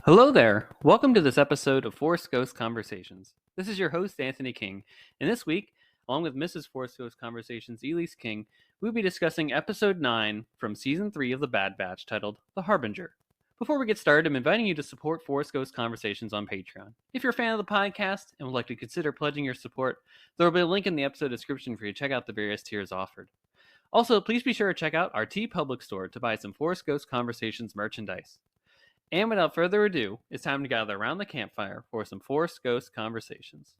Hello there. Welcome to this episode of Force Ghost Conversations. This is your host, Anthony King, and this week, along with Mrs. Force Ghost Conversations, Elise King, we'll be discussing Episode 9 from Season 3 of The Bad Batch, titled The Harbinger. Before we get started, I'm inviting you to support Force Ghost Conversations on Patreon. If you're a fan of the podcast and would like to consider pledging your support, there will be a link in the episode description for you to check out the various tiers offered. Also, please be sure to check out our TeePublic store to buy some Force Ghost Conversations merchandise. And without further ado, it's time to gather around the campfire for some Force Ghost Conversations.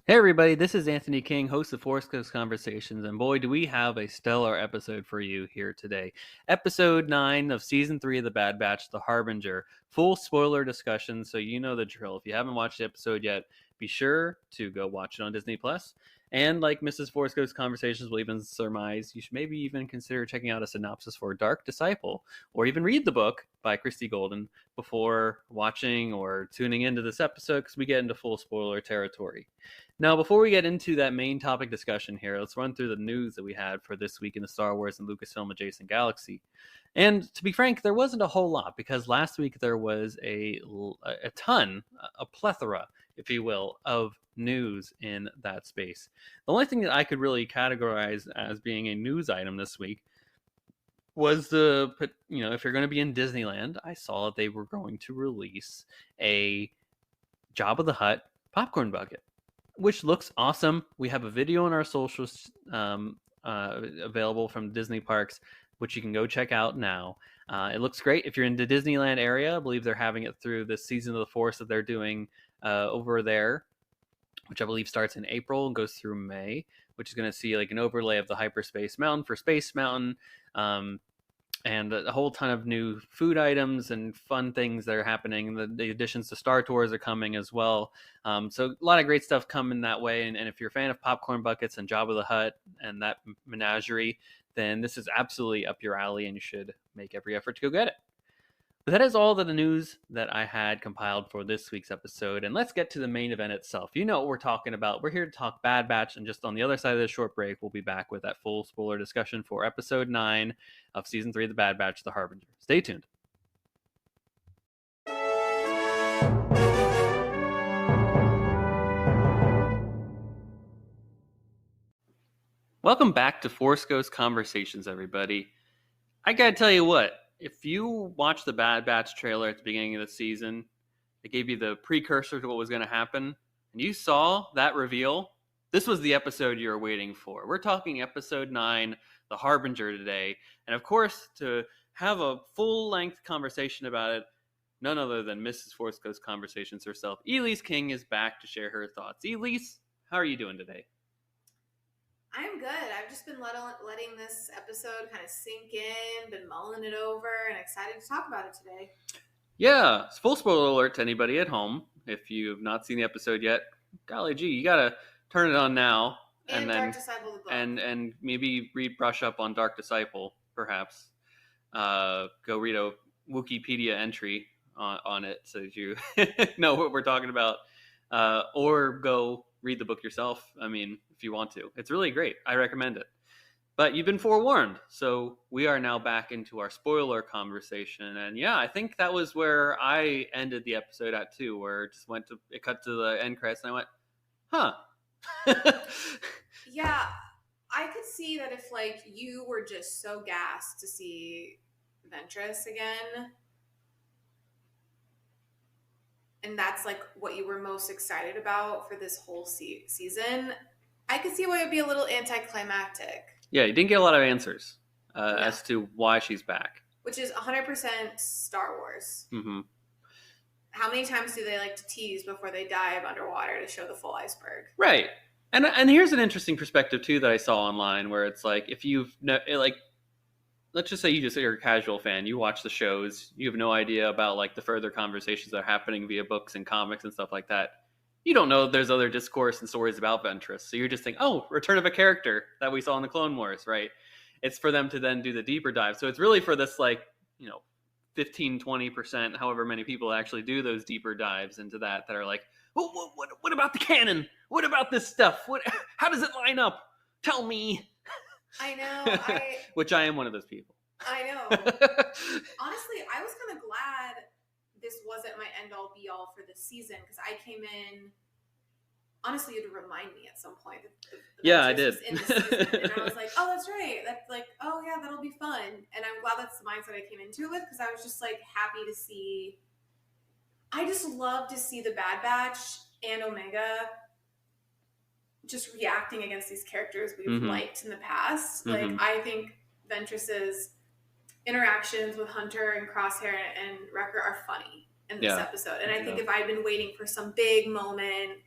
Hey everybody, this is Anthony King, host of Force Ghost Conversations, and boy do we have a stellar episode for you here today. Episode 9 of Season 3 of The Bad Batch, The Harbinger. Full spoiler discussion, so you know the drill. If you haven't watched the episode yet, be sure to go watch it on Disney+. And like Mrs. Force Ghost Conversations will even surmise, you should maybe even consider checking out a synopsis for Dark Disciple, or even read the book by Christy Golden before watching or tuning into this episode, because we get into full spoiler territory. Now, before we get into that main topic discussion here, let's run through the news that we had for this week in the Star Wars and Lucasfilm adjacent galaxy. And to be frank, there wasn't a whole lot, because last week there was a plethora, if you will, of news in that space. The only thing that I could really categorize as being a news item this week was if you're going to be in Disneyland, I saw that they were going to release a Jabba the Hutt popcorn bucket, which looks awesome. We have a video on our socials available from Disney parks, which you can go check out now. It looks great. If you're in the Disneyland area, I believe they're having it through the Season of the Force that they're doing over there, which I believe starts in April and goes through May, which is going to see like an overlay of the Hyperspace Mountain for Space Mountain, and a whole ton of new food items and fun things that are happening. The additions to Star Tours are coming as well. So a lot of great stuff coming that way. And if you're a fan of popcorn buckets and Jabba the Hutt and that menagerie, then this is absolutely up your alley and you should make every effort to go get it. But that is all of the news that I had compiled for this week's episode, and let's get to the main event itself. You know what we're talking about. We're here to talk Bad Batch, and just on the other side of this short break, we'll be back with that full spoiler discussion for Episode 9 of Season 3 of The Bad Batch, The Harbinger. Stay tuned. Welcome back to Force Ghost Conversations, everybody. I gotta tell you what. If you watch the Bad Batch trailer at the beginning of the season, it gave you the precursor to what was going to happen, and you saw that reveal, this was the episode you were waiting for. We're talking Episode 9, The Harbinger, today. And of course, to have a full-length conversation about it, none other than Mrs. Force Ghost Conversations herself, Elise King, is back to share her thoughts. Elise, how are you doing today? I'm good. I've just been letting this episode kind of sink in, been mulling it over, and excited to talk about it today. Yeah, full spoiler alert to anybody at home. If you've not seen the episode yet, golly gee, you gotta turn it on now. And then, Dark Disciple, the book. And maybe brush up on Dark Disciple, perhaps. Go read a Wikipedia entry on it so that you know what we're talking about. Or go read the book yourself, if you want to. It's really great. I recommend it. But you've been forewarned, so we are now back into our spoiler conversation. And yeah, I think that was where I ended the episode at too, where it cut to the end credits, and I went, huh. Yeah, I could see that if you were just so gassed to see Ventress again, and that's what you were most excited about for this whole season, I could see why it would be a little anticlimactic. Yeah, you didn't get a lot of answers as to why she's back. Which is 100% Star Wars. Mm-hmm. How many times do they like to tease before they dive underwater to show the full iceberg? Right. And here's an interesting perspective, too, that I saw online, where it's like, if you've, let's just say you're a casual fan, you watch the shows, you have no idea about, the further conversations that are happening via books and comics and stuff like that. You don't know there's other discourse and stories about Ventress. So you're just thinking, oh, return of a character that we saw in the Clone Wars, right? It's for them to then do the deeper dive. So it's really for this 15-20%, however many people actually do those deeper dives into that are like, well, what about the canon? What about this stuff? How does it line up? Tell me. I know. Which I am one of those people. I know. Honestly, I was kind of glad this wasn't my end-all be-all for this season, because I came in. Honestly, you had to remind me at some point. Yeah, I did. In the season, and I was like, oh, that's right. That's like, oh yeah, that'll be fun. And I'm glad that's the mindset I came into it with, because I was just like happy to see. I just love to see the Bad Batch and Omega just reacting against these characters we've liked in the past. Like, I think Ventress's interactions with Hunter and Crosshair and Wrecker are funny in this episode. And I think if I'd been waiting for some big moment,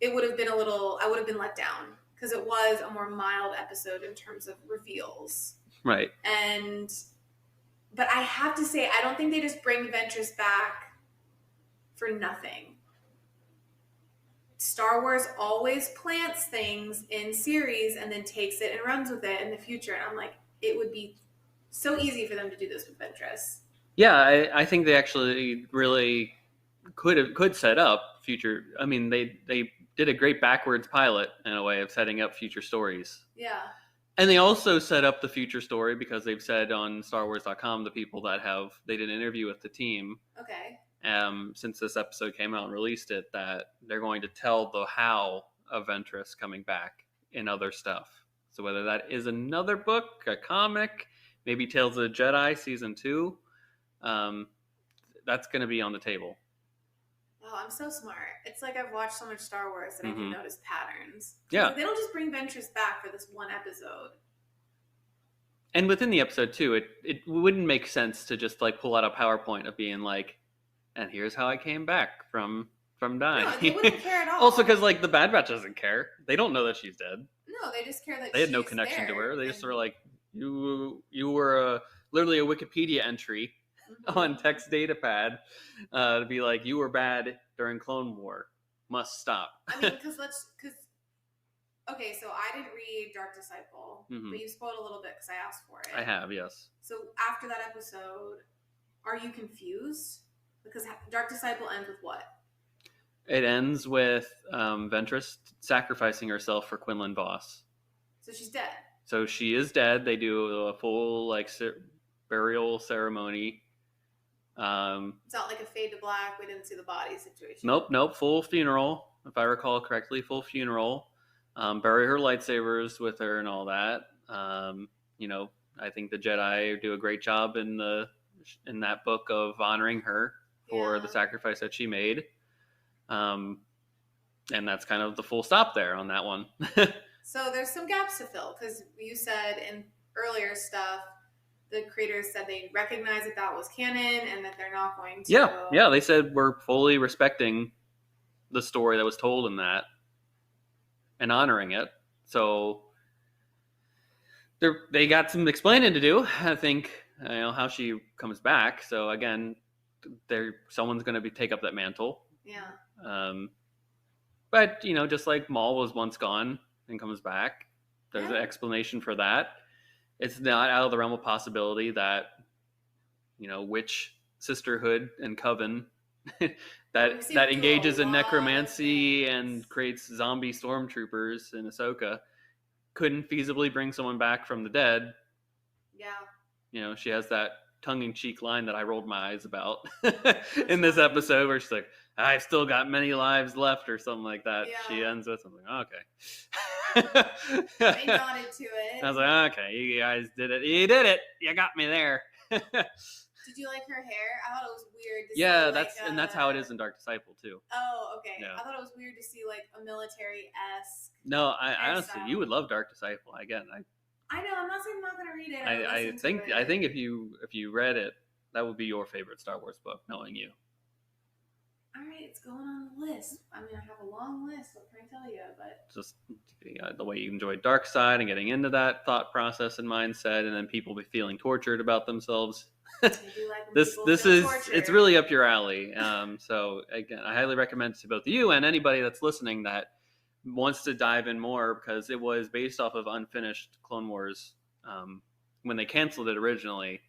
it would have been I would have been let down, because it was a more mild episode in terms of reveals. Right. But I have to say, I don't think they just bring Ventress back for nothing. Star Wars always plants things in series and then takes it and runs with it in the future. And I'm like, it would be so easy for them to do this with Ventress. Yeah, I think they actually really could set up future. I mean, they did a great backwards pilot in a way of setting up future stories. Yeah. And they also set up the future story because they've said on StarWars.com, the people that they did an interview with the team. Okay. Since this episode came out and released it, that they're going to tell the how of Ventress coming back in other stuff. So whether that is another book, a comic, maybe Tales of the Jedi Season 2, that's going to be on the table. Oh, I'm so smart. It's like I've watched so much Star Wars that I can notice patterns. Yeah. They don't just bring Ventress back for this one episode. And within the episode, too, it wouldn't make sense to just like pull out a PowerPoint of being like, and here's how I came back from dying. No, they wouldn't care at all. Also, because like the Bad Batch doesn't care. They don't know that she's dead. No, they just care that they had no connection to her. They just were like, you were literally a Wikipedia entry on text data pad to be like, you were bad during Clone War. Must stop. I mean, okay, so I didn't read Dark Disciple, but you spoiled a little bit because I asked for it. I have, yes. So after that episode, are you confused? Because Dark Disciple ends with what? It ends with Ventress sacrificing herself for Quinlan Voss. So she's dead. So she is dead. They do a full burial ceremony. It's not like a fade to black. We didn't see the body situation. Nope. Full funeral, if I recall correctly. Full funeral. Bury her lightsabers with her and all that. I think the Jedi do a great job in that book of honoring her for the sacrifice that she made. And that's kind of the full stop there on that one. So there's some gaps to fill, because you said in earlier stuff, the creators said they recognize that was canon and that they're not going to. Yeah. They said we're fully respecting the story that was told in that and honoring it. So they got some explaining to do. I think how she comes back. So again, someone's going to take up that mantle. Yeah. But just like Maul was once gone and comes back, there's an explanation for that. It's not out of the realm of possibility that witch sisterhood and coven that engages in necromancy and creates zombie stormtroopers in Ahsoka couldn't feasibly bring someone back from the dead. Yeah. She has that tongue-in-cheek line that I rolled my eyes about in this episode, where she's like, I've still got many lives left, or something like that. Yeah. She ends with something. Okay. They nodded to it. I was like, okay, you guys did it. You did it. You got me there. Did you like her hair? I thought it was weird to see. That's how it is in Dark Disciple too. Oh, okay. Yeah. I thought it was weird to see like a military-esque. No, I honestly, you would love Dark Disciple. Again, I know. I'm not saying I'm not going to read it. I think if you read it, that would be your favorite Star Wars book, knowing you. All right, it's going on the list. I mean, I have a long list. What can I tell you? But just the way you enjoyed Dark Side and getting into that thought process and mindset, and then people be feeling tortured about themselves. I do like when this is tortured. It's really up your alley. So again, I highly recommend to both you and anybody that's listening that wants to dive in more, because it was based off of unfinished Clone Wars when they canceled it originally.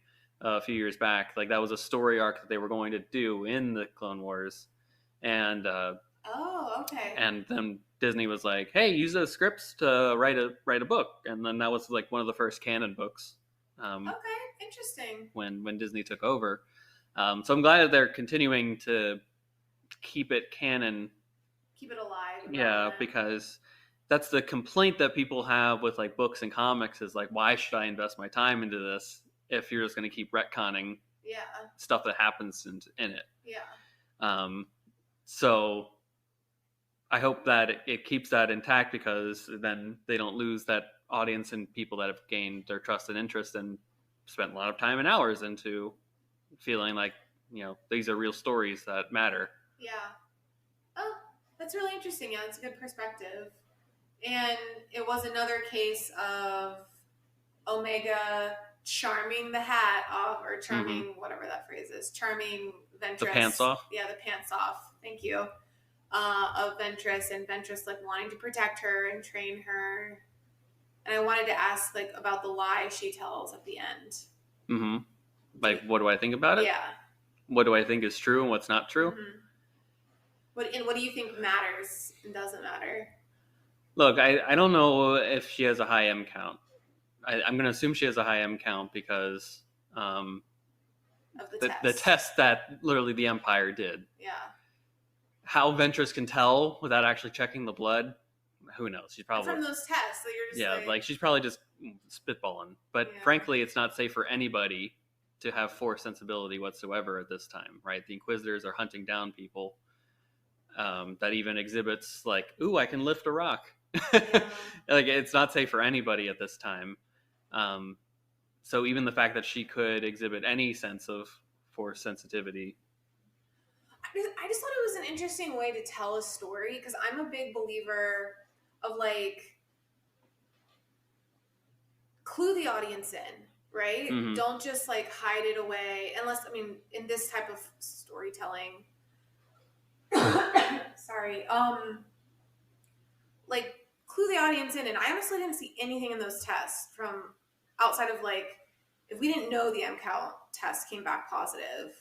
a few years back. Like that was a story arc that they were going to do in the Clone Wars, and Oh, okay. and then Disney was like, "Hey, use those scripts to write a book," and then that was like one of the first canon books. Okay, interesting. When Disney took over, so I'm glad that they're continuing to keep it canon. Keep it alive. Yeah, because that's the complaint that people have with like books and comics is like, why should I invest my time into this if you're just going to keep retconning stuff that happens in it? Yeah. So I hope that it keeps that intact, because then they don't lose that audience and people that have gained their trust and interest and spent a lot of time and hours into feeling like, these are real stories that matter. Yeah. Oh, that's really interesting. Yeah, that's a good perspective. And it was another case of Omega charming the hat off, or charming, whatever that phrase is, charming Ventress. The pants off? Yeah, the pants off. Thank you. Of Ventress, and Ventress like wanting to protect her and train her. And I wanted to ask like about the lie she tells at the end. Mm-hmm. Like, what do I think about it? Yeah. What do I think is true and what's not true? Mm-hmm. What do you think matters and doesn't matter? Look, I don't know if she has a high M count. I'm going to assume she has a high M count because of the test that literally the Empire did. Yeah. How Ventress can tell without actually checking the blood, who knows? She's probably from those tests that you're just like she's probably just spitballing. But frankly, it's not safe for anybody to have Force sensibility whatsoever at this time, right? The Inquisitors are hunting down people that even exhibits like, ooh, I can lift a rock. Like, it's not safe for anybody at this time. So even the fact that she could exhibit any sense of Force sensitivity. I just thought it was an interesting way to tell a story, because I'm a big believer of like, clue the audience in, right? Mm-hmm. Don't just like hide it away, unless, I mean, in this type of storytelling, sorry, like clue the audience in. And I honestly didn't see anything in those tests from outside of like, if we didn't know the MCAL test came back positive,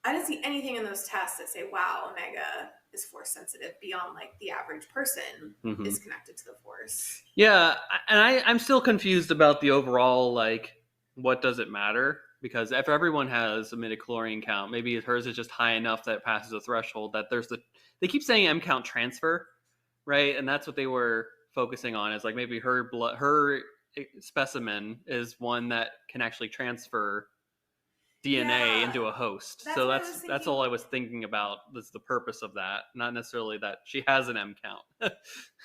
I didn't see anything in those tests that say, wow, Omega is Force sensitive beyond like the average person is connected to the Force. Yeah, and I'm still confused about the overall, like, what does it matter? Because if everyone has a midichlorian count, maybe hers is just high enough that it passes a threshold that they keep saying M count transfer, right? And that's what they were focusing on, is like maybe her specimen is one that can actually transfer DNA into a host. So that's all I was thinking about. That's the purpose of that, not necessarily that she has an M count.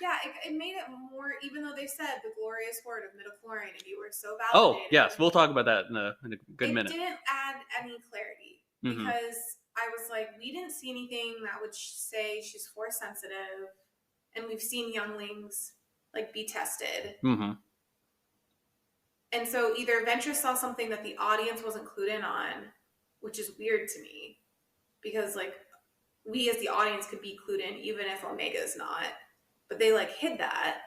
Yeah, it made it more, even though they said the glorious word of midichlorian, and you were so validated. Oh yes, we'll talk about that in a good minute. It didn't add any clarity, because I was like, we didn't see anything that would say she's Force sensitive, and we've seen younglings like be tested. And so either Ventress saw something that the audience wasn't clued in on, which is weird to me, because like we as the audience could be clued in even if Omega's not, but they like hid that,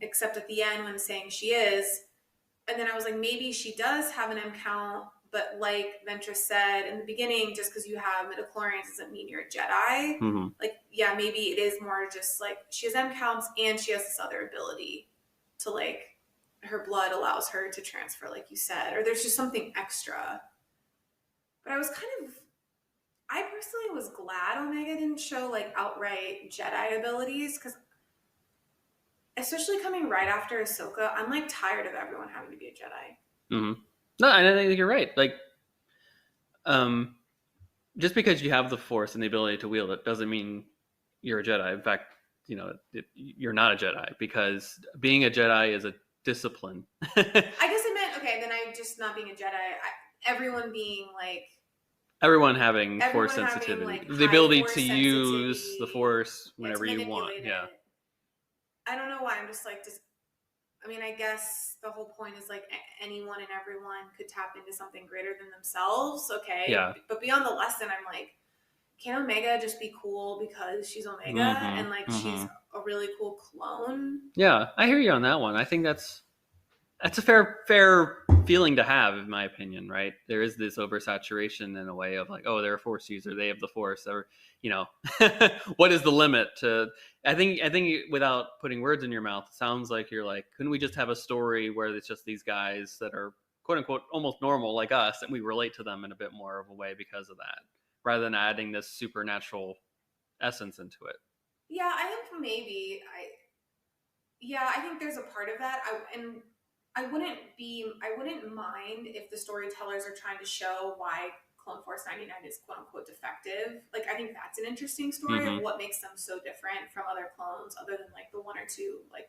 except at the end when saying she is. And then I was like, maybe she does have an M count, but like Ventress said in the beginning, just because you have midichlorians doesn't mean you're a Jedi. Like, yeah, maybe it is more just like she has M counts and she has this other ability to like, her blood allows her to transfer, like you said, or there's just something extra. But I personally was glad Omega didn't show like outright Jedi abilities, because especially coming right after Ahsoka, I'm like tired of everyone having to be a Jedi. No, I think you're right. Like, just because you have the Force and the ability to wield it doesn't mean you're a Jedi. In fact, you're not a Jedi, because being a Jedi is a discipline. I guess I meant, okay, then I'm just not being a Jedi. Everyone being like, everyone having Force sensitivity, like, the ability to use the Force whenever you want. Yeah. I don't know why. I'm just like, I mean, I guess the whole point is like anyone and everyone could tap into something greater than themselves. Okay. Yeah. But beyond the lesson, I'm like, can Omega just be cool because she's Omega and like she's a really cool clone? Yeah, I hear you on that one. I think that's That's a fair feeling to have, in my opinion, right? There is this oversaturation in a way of like, oh, they're a Force user, they have the Force, or what is the limit to? I think without putting words in your mouth, it sounds like you're like, couldn't we just have a story where it's just these guys that are quote unquote almost normal like us, and we relate to them in a bit more of a way because of that, rather than adding this supernatural essence into it. Yeah, I think maybe I think there's a part of that. I wouldn't mind if the storytellers are trying to show why Clone Force 99 is quote unquote defective. Like, I think that's an interesting story of what makes them so different from other clones, other than like the one or two like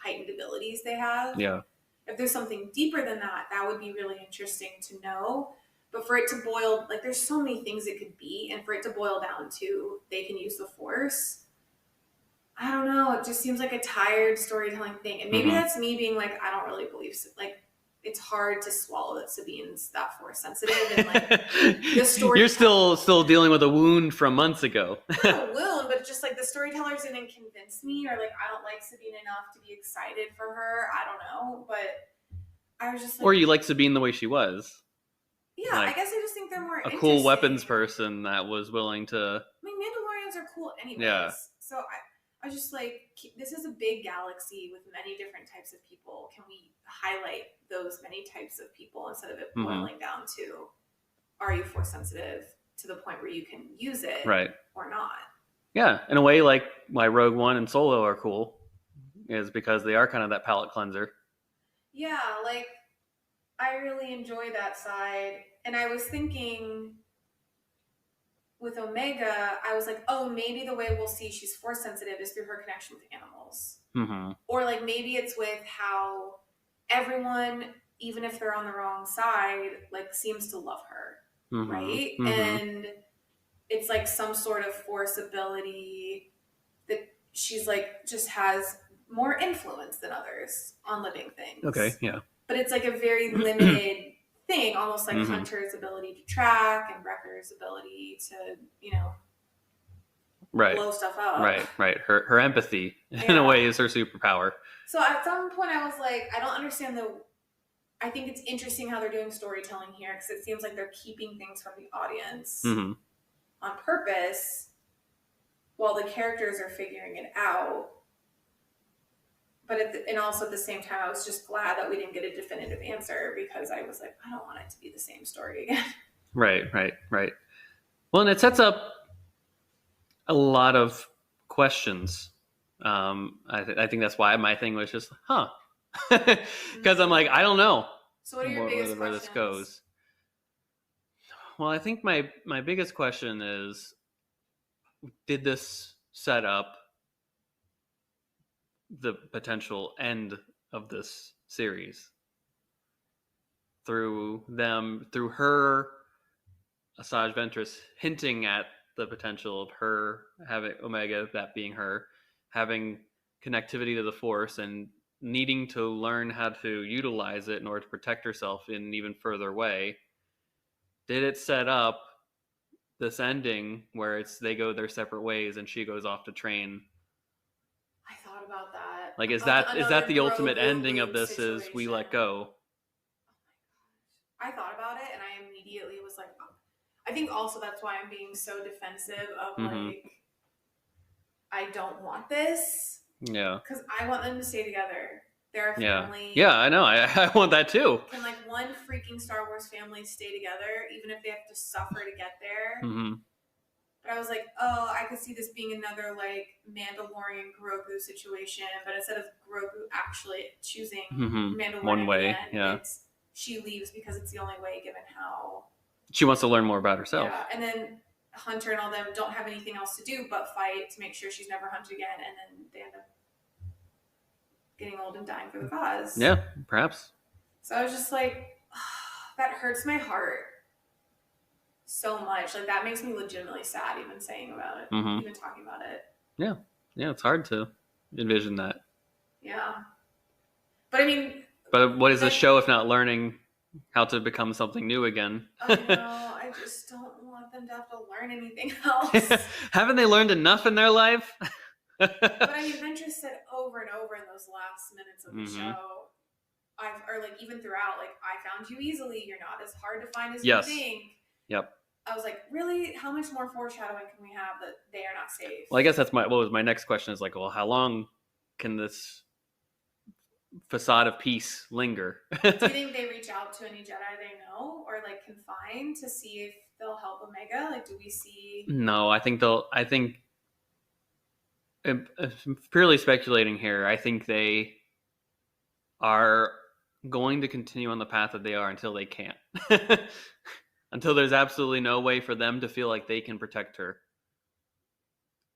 heightened abilities they have. Yeah. If there's something deeper than that, that would be really interesting to know. But for it to boil, like, there's so many things it could be, and for it to boil down to they can use the Force, I don't know. It just seems like a tired storytelling thing. And maybe that's me being like, I don't really believe, like, it's hard to swallow that Sabine's that Force sensitive. And like, the story. You're still dealing with a wound from months ago. Not a wound, but just like the storytellers didn't convince me, or like, I don't like Sabine enough to be excited for her. I don't know. But I was just like. Or you like Sabine the way she was. Yeah, like, I guess I just think they're more a cool weapons person that was willing to. I mean, Mandalorians are cool anyways. Yeah. So I was just like, this is a big galaxy with many different types of people. Can we highlight those many types of people instead of it boiling down to, are you Force sensitive to the point where you can use it, right, or not? Yeah, in a way, like why Rogue One and Solo are cool is because they are kind of that palate cleanser. Yeah, like, I really enjoy that side. And I was thinking with Omega, I was like, oh, maybe the way we'll see she's Force sensitive is through her connection with animals. Or like maybe it's with how everyone, even if they're on the wrong side, like seems to love her, right? And it's like some sort of Force ability that she's like just has more influence than others on living things. Okay, yeah. But it's like a very limited thing, almost like Hunter's ability to track and Wrecker's ability to, blow stuff up. Right. Her empathy, in a way, is her superpower. So at some point I was like, I don't understand I think it's interesting how they're doing storytelling here, because it seems like they're keeping things from the audience on purpose while the characters are figuring it out. But and also at the same time, I was just glad that we didn't get a definitive answer, because I was like, I don't want it to be the same story again. Right. Well, and it sets up a lot of questions. I think that's why my thing was just, because I'm like, I don't know. So what are your biggest questions? Where this goes. Well, I think my biggest question is, did this set up the potential end of this series through her, Asajj Ventress, hinting at the potential of her having Omega, that being her, having connectivity to the Force and needing to learn how to utilize it in order to protect herself in an even further way. Did it set up this ending where they go their separate ways and she goes off to train? I thought about that. Like, is that the ultimate ending of this? Situation. Is we let go? Oh my gosh. I thought about it and I immediately was like, oh. I think also that's why I'm being so defensive of like, I don't want this. Yeah. Because I want them to stay together. They're a family. Yeah, I know. I want that too. Can like one freaking Star Wars family stay together, even if they have to suffer to get there? But I was like, oh, I could see this being another like Mandalorian Grogu situation, but instead of Grogu actually choosing Mandalorian one way, it's she leaves because it's the only way, given how she wants to learn more about herself. Yeah, and then Hunter and all them don't have anything else to do but fight to make sure she's never hunted again, and then they end up getting old and dying for the cause. Yeah, perhaps. So I was just like, oh, that hurts my heart so much. Like, that makes me legitimately sad even saying about it, even talking about it. Yeah, it's hard to envision that. Yeah. But I mean... But what is this show if not learning how to become something new again? I know. I just don't want them to have to learn anything else. Haven't they learned enough in their life? But I mean, Ventress said over and over in those last minutes of the show, or like even throughout, like, I found you easily. You're not as hard to find as Yes. you think. Yep. I was like, really? How much more foreshadowing can we have that they are not safe? Well, I guess what was my next question is like, well, how long can this facade of peace linger? Do you think they reach out to any Jedi they know or like can find to see if they'll help Omega? Like, do we see? No, I think I'm purely speculating here. I think they are going to continue on the path that they are until they can't. Until there's absolutely no way for them to feel like they can protect her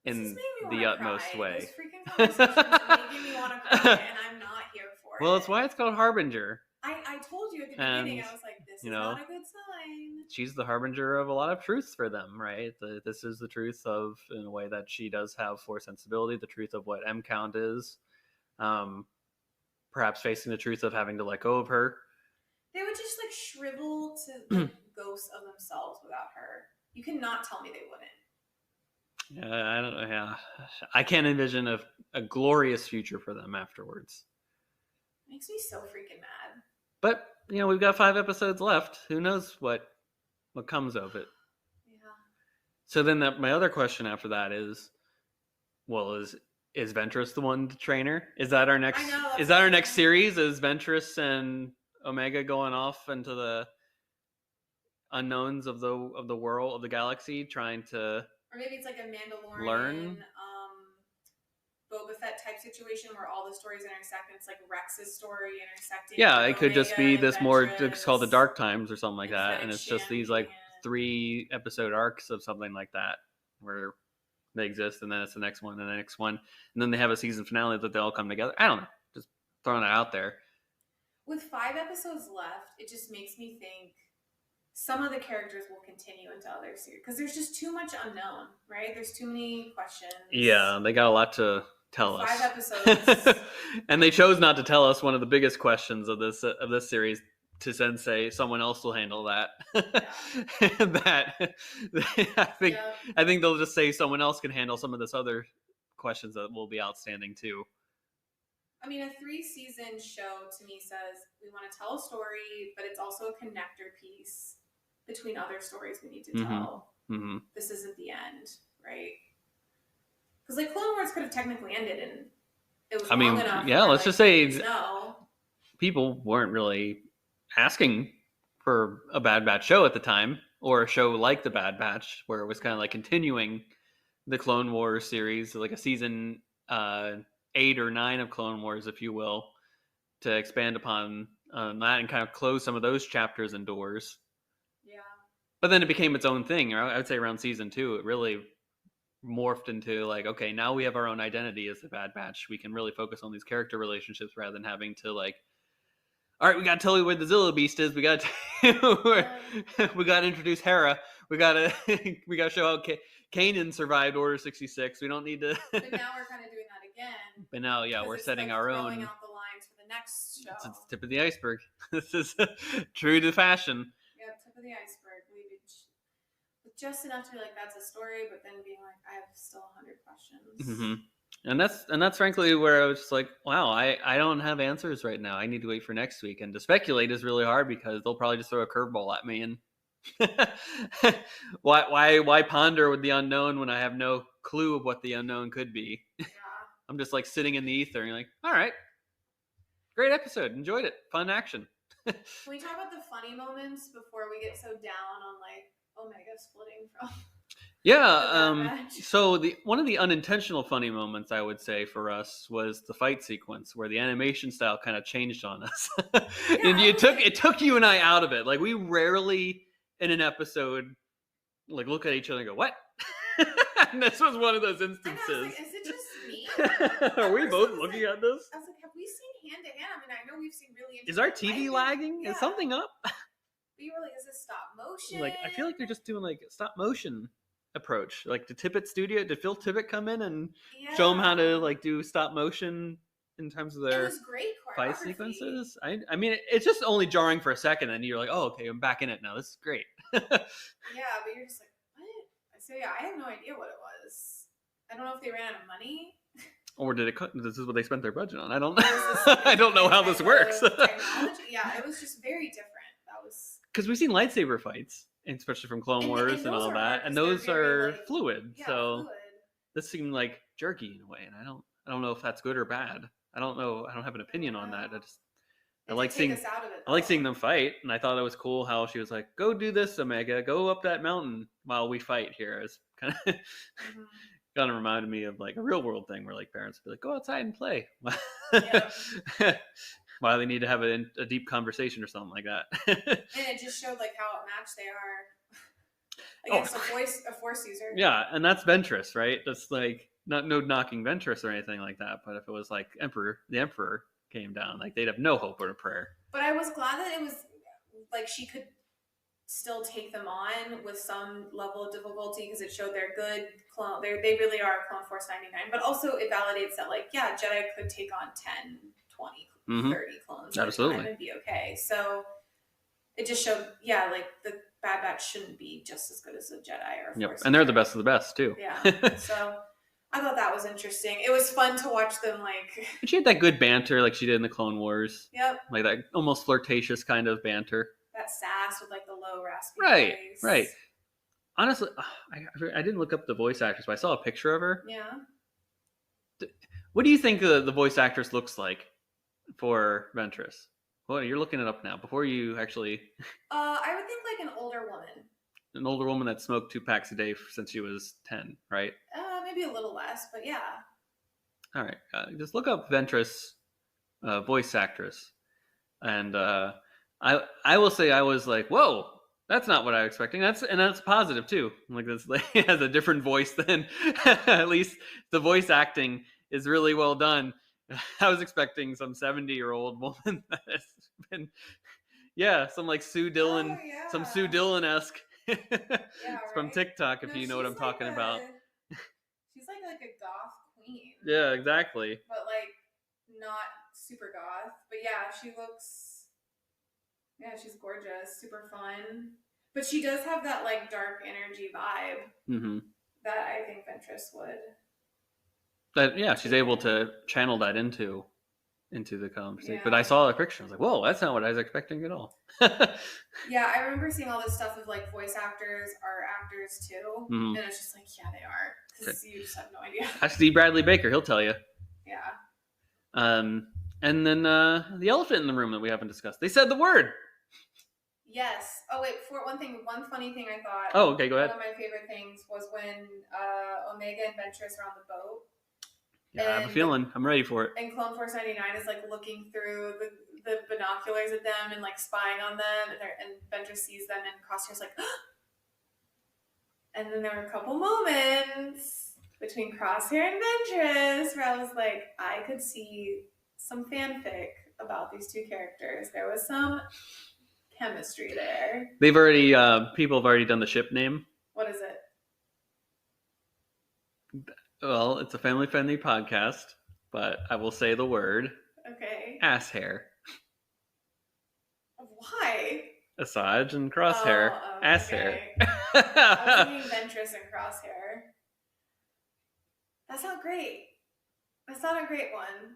in the utmost way. This freaking conversation is making me want to cry, and I'm not here for it. Well, that's why it's called Harbinger. I told you at the beginning, I was like, this is not a good sign. She's the harbinger of a lot of truth for them, right? This is the truth of, in a way, that she does have Force sensibility, the truth of what M count is, perhaps facing the truth of having to let go of her. They would just like shrivel to like, ghosts of themselves without her. You cannot tell me they wouldn't. I don't know. Yeah, I can't envision a glorious future for them afterwards. Makes me so freaking mad. But we've got 5 episodes left. Who knows what comes of it? Yeah. So then, my other question after that is, well, is Ventress the one to train her? Is that our next? Is that our next series? Is Ventress and Omega going off into the unknowns of the world, of the galaxy, trying to? Or maybe it's like a Mandalorian, learn. Boba Fett type situation where all the stories intersect, and it's like Rex's story intersecting. Yeah, it could just be this more. It's called the Dark Times or something like that, and it's just these like 3 episode arcs of something like that where they exist, and then it's the next one and the next one, and then they have a season finale that they all come together. I don't know, just throwing it out there. With 5 episodes left, it just makes me think some of the characters will continue into other series because there's just too much unknown, right? There's too many questions. Yeah, they got a lot to tell us. 5 episodes. And they chose not to tell us one of the biggest questions of this series, to then say someone else will handle that. I think they'll just say someone else can handle some of this other questions that will be outstanding too. I mean, a 3-season show to me says we want to tell a story, but it's also a connector piece between other stories we need to tell. Mm-hmm. This isn't the end, right? Because like Clone Wars could have technically ended, and it was long enough. Yeah, let's just say no. People weren't really asking for a Bad Batch show at the time, or a show like the Bad Batch, where it was kind of like continuing the Clone Wars series, like a season 8 or 9 of Clone Wars, if you will, to expand upon that and kind of close some of those chapters and doors. Yeah. But then it became its own thing. I would say around season 2, it really morphed into like, okay, now we have our own identity as the Bad Batch. We can really focus on these character relationships rather than having to like, all right, we got to tell you where the Zilla Beast is. We got to introduce Hera. We got to show how Kanan survived Order 66. We don't need to. But now we're kind of doing that again. But now, yeah, we're setting our own. Throwing out the lines for the next show. It's the tip of the iceberg. This is true to fashion. Yeah, tip of the iceberg. With just enough to be like, that's a story, but then being like, I have still 100 questions. Mm-hmm. And that's frankly where I was just like, wow, I don't have answers right now. I need to wait for next week. And to speculate is really hard because they'll probably just throw a curveball at me. And why ponder with the unknown when I have no clue of what the unknown could be? Yeah. I'm just like sitting in the ether and you're like, all right, great episode. Enjoyed it. Fun action. Can we talk about the funny moments before we get so down on like Omega splitting from... Yeah, so one of the unintentional funny moments, I would say, for us was the fight sequence where the animation style kind of changed on us. And it took you and I out of it. Like, we rarely in an episode like look at each other and go, "What?" And this was one of those instances. And I was like, is it just me? Are we both looking at this? I was like, have we seen hand to hand? I mean, I know we've seen really interesting. Is our TV lagging? Yeah. Is something up? But you were like, is this stop motion? Like, I feel like they're just doing like stop motion approach. Like, did Phil Tippett come in and show them how to like do stop motion in terms of their fight sequences? I mean, it's just only jarring for a second, and you're like, oh, okay, I'm back in it now. This is great. Yeah, but you're just like, what? So yeah, I have no idea what it was. I don't know if they ran out of money. Or this is what they spent their budget on? I don't Or is this I don't know how different this works. type of technology? Yeah, it was just very different. That was Because we've seen lightsaber fights, especially from Clone Wars and those all are that, hard and 'cause they're those very, are like, fluid. yeah, So fluid. this seemed like jerky in a way, and I don't know if that's good or bad. I don't know. I don't have an opinion on that. I It like did take seeing us out of it, I like though. seeing them fight, and I thought it was cool how she was like, "Go do this, Omega. Go up that mountain while we fight here." It's kind of Mhm. kind of reminded me of like a real world thing where like parents would be like, "Go outside and play." Yep. Why they need to have a deep conversation or something like that. And it just showed like how outmatched they are against a force user. Yeah, and that's Ventress, right? That's like no knocking Ventress or anything like that. But if it was like the Emperor came down, like they'd have no hope or a prayer. But I was glad that it was like she could still take them on with some level of difficulty because it showed they're good clone. They really are Clone Force 99. But also it validates that like, yeah, Jedi could take on 10, 20, 30 clones at a time and be okay. So it just showed, yeah, like the Bad Batch shouldn't be just as good as a Jedi or a Force. And they're the best of the best too. Yeah. So I thought that was interesting. It was fun to watch them like. And she had that good banter like she did in the Clone Wars. Yep. Like that almost flirtatious kind of banter. That sass with like the low raspy voice. Right. Honestly, I didn't look up the voice actress, but I saw a picture of her. Yeah. What do you think the voice actress looks like for Ventress? Well, you're looking it up now. Before you actually. I would think like an older woman. An older woman that smoked 2 packs a day since she was 10, right? Maybe a little less, but yeah. All right, just look up Ventress, voice actress, and I will say I was like, whoa, that's not what I was expecting. That's positive too. Like this has a different voice than at least the voice acting is really well done. I was expecting some 70-year-old woman that has been, some like Sue Dillon, some Sue Dillon-esque. From TikTok, if you know what I'm talking about. She's like a goth queen. Yeah, exactly. But like not super goth. But yeah, she's gorgeous, super fun. But she does have that like dark energy vibe that I think Ventress would. But yeah, she's able to channel that into the conversation. Yeah. But I saw the picture. I was like, whoa, that's not what I was expecting at all. Yeah, I remember seeing all this stuff of like voice actors are actors too. And it's just like, yeah, they are. Because you just have no idea. Ask D. Bradley Baker. He'll tell you. Yeah. And then the elephant in the room that we haven't discussed. They said the word. Yes. Oh, wait. One funny thing I thought. Oh, okay, go ahead. One of my favorite things was when Omega and Ventress are on the boat. Yeah, I have a feeling. I'm ready for it. And Clone Force 99 is like looking through the binoculars at them and like spying on them, and Ventress sees them, and Crosshair's like, and then there were a couple moments between Crosshair and Ventress where I was like, I could see some fanfic about these two characters. There was some chemistry there. They've already people have already done the ship name. What is it? Well, it's a family-friendly podcast, but I will say the word. Okay. Ass hair. Why? Asajj and Crosshair. Ass hair. I was thinking Ventress and Crosshair. That's not great. That's not a great one.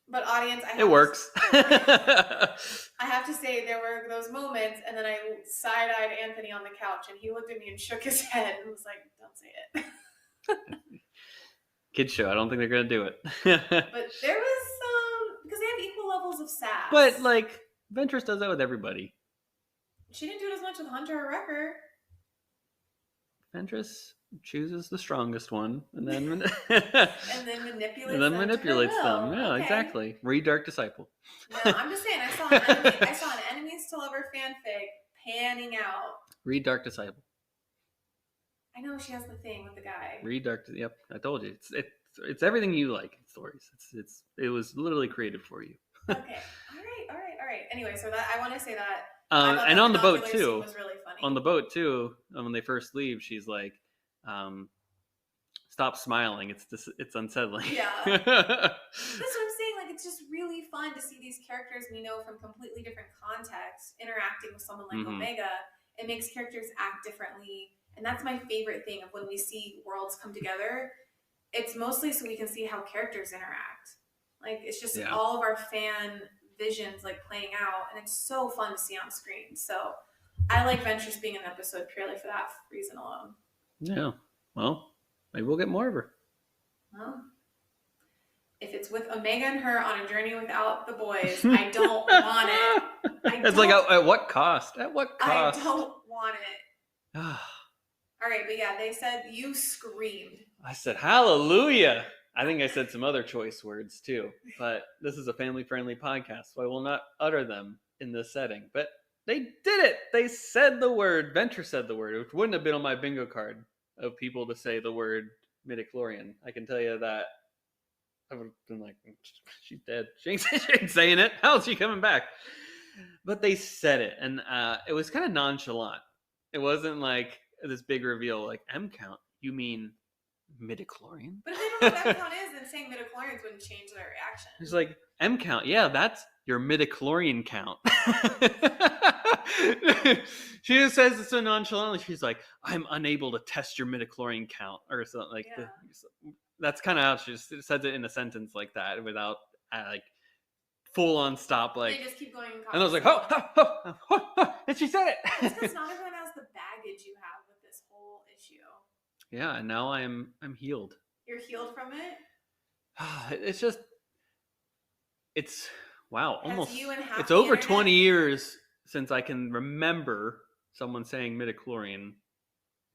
But audience, it works. I have to say there were those moments, and then I side-eyed Anthony on the couch, and he looked at me and shook his head and was like, "Don't say it." Kids show. I don't think they're gonna do it. But there was because they have equal levels of sass. But like Ventress does that with everybody. She didn't do it as much with Hunter or Wrecker. Ventress chooses the strongest one, and then manipulates them. Yeah, okay. Exactly. Read Dark Disciple. No, I'm just saying. I saw an enemies to lover fanfic panning out. Read Dark Disciple. I know she has the thing with the guy. Read Dark. Yep, I told you. It's everything you like in stories. It was literally created for you. Okay. All right. Anyway, so that I want to say that. And on the boat too. Was really funny. On the boat too. When they first leave, she's like, "Stop smiling. It's unsettling." Yeah. That's what I'm saying. Like, it's just really fun to see these characters we know from completely different contexts interacting with someone like Omega. It makes characters act differently. And that's my favorite thing of when we see worlds come together. it's mostly so we can see how characters interact. Like, it's just Yeah. all of our fan visions like playing out, and it's so fun to see on screen. So I like Ventress being in the episode purely for that reason alone. Yeah. Well, maybe we'll get more of her. Well, if it's with Omega and her on a journey without the boys, I don't want it. It's like, at what cost? At what cost? I don't want it. All right, but yeah, they said you screamed. I said, hallelujah. I think I said some other choice words too, but this is a family-friendly podcast, so I will not utter them in this setting. But they did it. They said the word. Ventress said the word, which wouldn't have been on my bingo card of people to say the word midichlorian. I can tell you that. I would have been like, she's dead. She ain't saying it. How's she coming back? But they said it, and it was kind of nonchalant. It wasn't like this big reveal, like M count. You mean midichlorian? But if they don't know what M count is, then saying midichlorians wouldn't change their reaction. It's like, M count. Yeah, that's your midichlorian count. She just says it so nonchalantly. She's like, I'm unable to test your midichlorian count, or something like that. That's kind of how she just says it in a sentence like that without like full on stop. Like, they just keep going. And I was like, oh, and she said it. It's because not everyone has the baggage you have with this whole issue. Yeah, and now I'm healed. You're healed from it? It's just, it's, wow, almost, it's over over 20 years since I can remember someone saying midichlorian.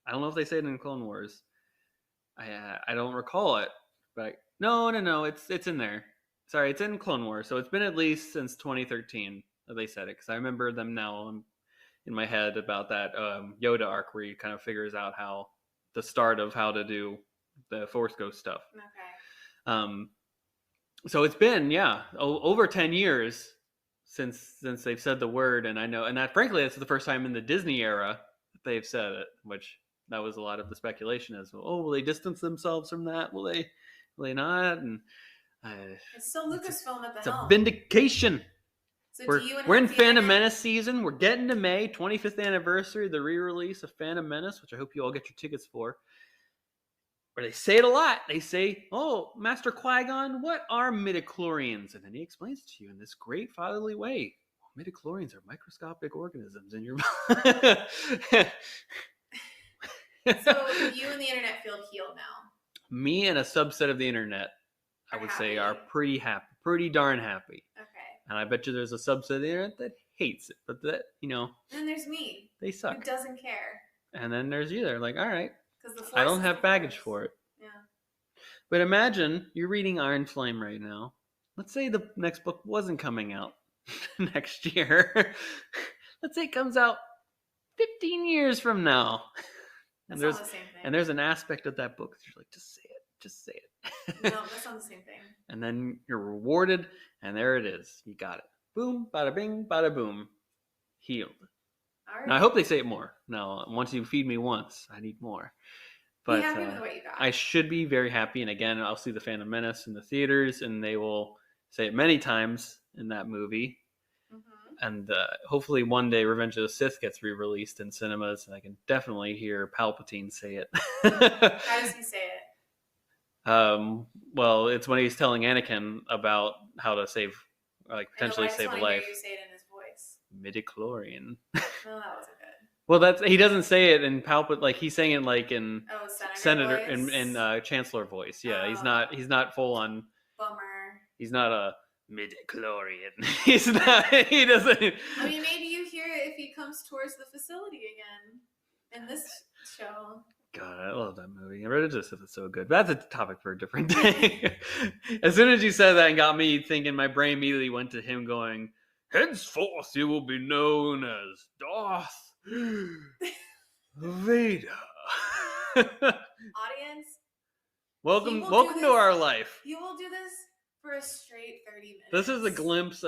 I don't know if they say it in Clone Wars. I don't recall it, but no, it's in there. Sorry, it's in Clone Wars, so it's been at least since 2013 that they said it, because I remember them now in my head about that Yoda arc where he kind of figures out how the start of how to do the Force Ghost stuff. Okay. So it's been over 10 years since they've said the word, and I know, and that frankly that's the first time in the Disney era that they've said it, which that was a lot of the speculation as well. Oh, will they distance themselves from that? Will they not? And it's still Lucasfilm at the helm. It's a vindication. So we're in Phantom Menace season. We're getting to May, 25th anniversary of the re-release of Phantom Menace, which I hope you all get your tickets for. Where they say it a lot. They say, "Oh, Master Qui-Gon, what are midichlorians?" And then he explains it to you in this great fatherly way. Well, midichlorians are microscopic organisms in your body. So you and the internet feel healed now. Me and a subset of the internet, I would say, are pretty happy, pretty darn happy. Okay. And I bet you there's a subset of the internet that hates it, but that, And then there's me. They suck. Who doesn't care. And then there's you. They're like, all right, I don't have baggage for it. Yeah. But imagine you're reading Iron Flame right now. Let's say the next book wasn't coming out next year. Let's say it comes out 15 years from now. That's not the same thing. And there's an aspect of that book that you're like, just say it. Just say it. No, that's not the same thing. And then you're rewarded, and there it is. You got it. Boom, bada bing, bada boom. Healed. All right. Now, I hope they say it more. Now, once you feed me once, I need more. But be happy with what you got. I should be very happy. And again, I'll see the Phantom Menace in the theaters, and they will say it many times in that movie. Mm-hmm. And hopefully one day Revenge of the Sith gets re-released in cinemas, and I can definitely hear Palpatine say it. How does he say it? Well, it's when he's telling Anakin about how to save, potentially save a life. You say it in his voice. Midichlorian. Oh, that wasn't good. Well, he doesn't say it in Palpatine. Like he's saying it like in Senator in Chancellor voice. Yeah, he's not full on. Bummer. He's not a midichlorian. He's not. He doesn't. I mean, maybe you hear it if he comes towards the facility again in this show. God, I love that movie. I read it just it's so good. But that's a topic for a different day. As soon as you said that and got me thinking, my brain immediately went to him going, henceforth you will be known as Darth Vader. Audience, welcome to our life. You will do this for a straight 30 minutes. This is a glimpse.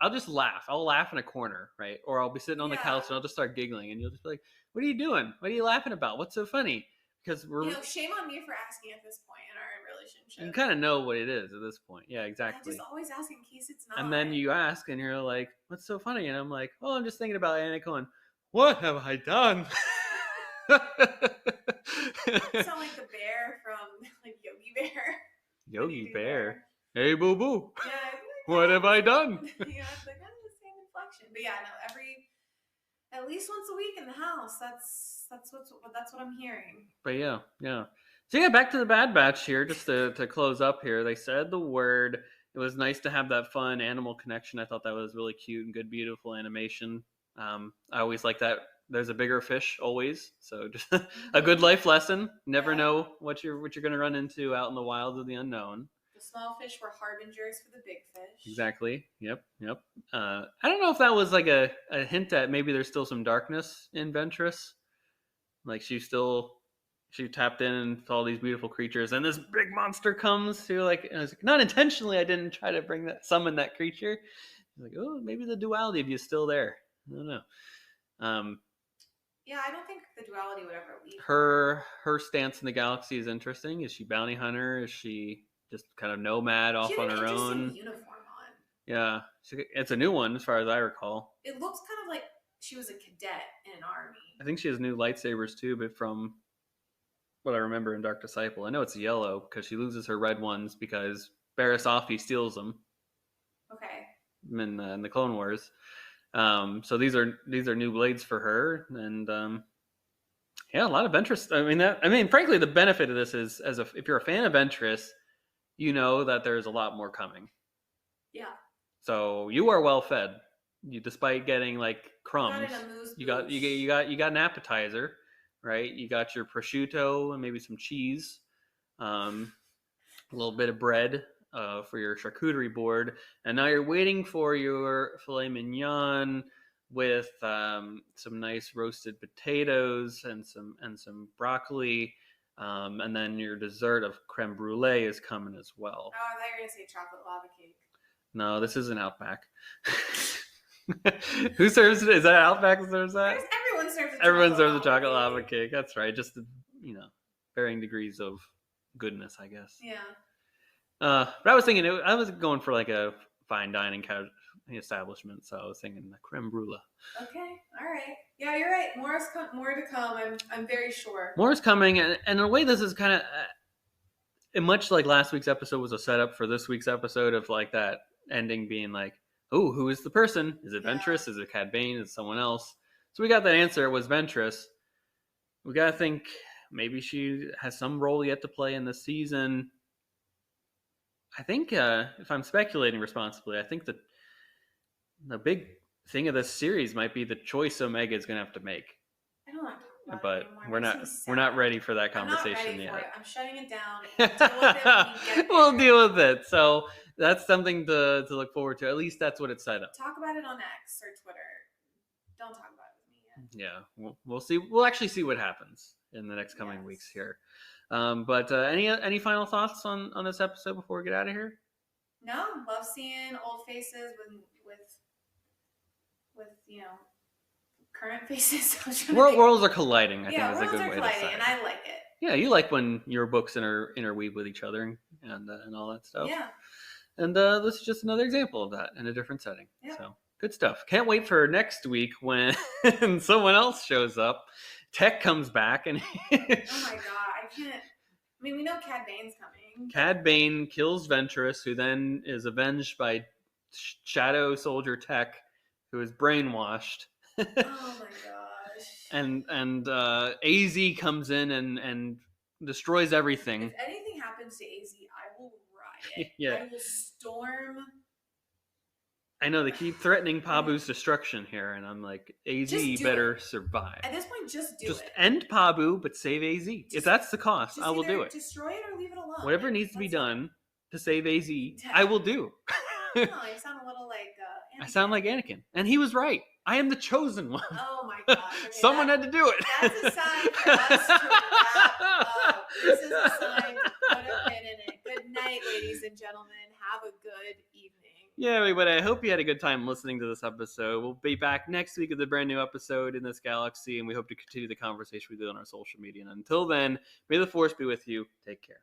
I'll just laugh. I'll laugh in a corner, right? Or I'll be sitting on the couch and I'll just start giggling, and you'll just be like, "What are you doing? What are you laughing about? What's so funny?" Because shame on me for asking at this point in our relationship. You kind of know what it is at this point. Yeah, exactly. I just always ask in case it's not. And then you ask, and you're like, "What's so funny?" And I'm like, "Oh, I'm just thinking about Anna going, what have I done?" You sound like the bear from Yogi Bear. Yogi Bear. Hey, boo boo. Yeah. What have I done? Yeah, it's like kind of the same inflection. But yeah, no, at least once a week in the house. That's what I'm hearing. But yeah. So yeah, back to the Bad Batch here, just to close up here. They said the word. It was nice to have that fun animal connection. I thought that was really cute and good, beautiful animation. I always like that. There's a bigger fish always, so just a good life lesson. Never know what you're going to run into out in the wilds of the unknown. The small fish were harbingers for the big fish. Exactly. Yep. I don't know if that was like a hint that maybe there's still some darkness in Ventress. Like she tapped in and saw these beautiful creatures, and this big monster comes to like not intentionally. I didn't try to summon that creature. Like, oh, maybe the duality of you is still there. I don't know. Yeah, I don't think the duality would ever leave. Her stance in the galaxy is interesting. Is she bounty hunter? Is she just kind of nomad off on her own? Uniform on. Yeah, it's a new one as far as I recall. It looks kind of like she was a cadet in an army. I think she has new lightsabers too, but from what I remember in Dark Disciple, I know it's yellow because she loses her red ones because Barriss Offee steals them. Okay. In the Clone Wars. So these are new blades for her, and yeah, a lot of Ventress. I mean, frankly, the benefit of this is if you're a fan of Ventress, you know that there's a lot more coming. Yeah. So you are well fed. Despite getting like crumbs, you got an appetizer, right? You got your prosciutto and maybe some cheese, a little bit of bread. For your charcuterie board, and now you're waiting for your filet mignon with some nice roasted potatoes and some broccoli, and then your dessert of creme brulee is coming as well. Oh, I thought you were gonna say chocolate lava cake. No, this isn't Outback. Who serves it? Is that Outback that serves that? Everyone serves a chocolate lava cake. That's right. Just varying degrees of goodness, I guess. Yeah. But I was thinking, I was going for like a fine dining establishment, so I was thinking the creme brulee. Okay, all right. Yeah, you're right. More to come. I'm very sure. More is coming, and in a way, this is kind of much like last week's episode was a setup for this week's episode of like that ending being like, oh, who is the person? Is it Ventress? Is it Cad Bane? Is it someone else? So we got that answer. It was Ventress. We gotta think maybe she has some role yet to play in this season. I think, if I'm speculating responsibly, I think that the big thing of this series might be the choice Omega is going to have to make. I don't want to talk about it anymore. We're not ready for that conversation yet. I'm shutting it down. We'll deal with it. So that's something to look forward to. At least that's what it's set up. Talk about it on X or Twitter. Don't talk about it with me yet. Yeah, we'll see. We'll actually see what happens in the next coming weeks here. But any final thoughts on this episode before we get out of here? No, love seeing old faces with current faces. Worlds are colliding. I think is a good way to say it. And I like it. Yeah, you like when your books interweave with each other and all that stuff. Yeah. And this is just another example of that in a different setting. Yeah. So good stuff. Can't wait for next week when someone else shows up. Tech comes back and oh my god, I can't. I mean, we know Cad Bane's coming. Cad Bane kills Ventress, who then is avenged by Shadow Soldier Tech, who is brainwashed. Oh my gosh. And AZ comes in and destroys everything. If anything happens to AZ, I will riot. Yeah. I will storm. I know they keep threatening Pabu's destruction here, and I'm like, AZ better survive. At this point, just Just end Pabu, but save AZ. If that's the cost, I will do it. Destroy it or leave it alone. Whatever needs to be done to save AZ, I will do. No, you sound a little like Anakin. I sound like Anakin, and he was right. I am the chosen one. Oh my god! Okay, someone had to do it. That's a sign for us to wrap up. This is a sign to put a pin in it. Good night, ladies and gentlemen. Have a good evening. Yeah, everybody, I hope you had a good time listening to this episode. We'll be back next week with a brand new episode in this galaxy, and we hope to continue the conversation we do on our social media. And until then, may the Force be with you. Take care.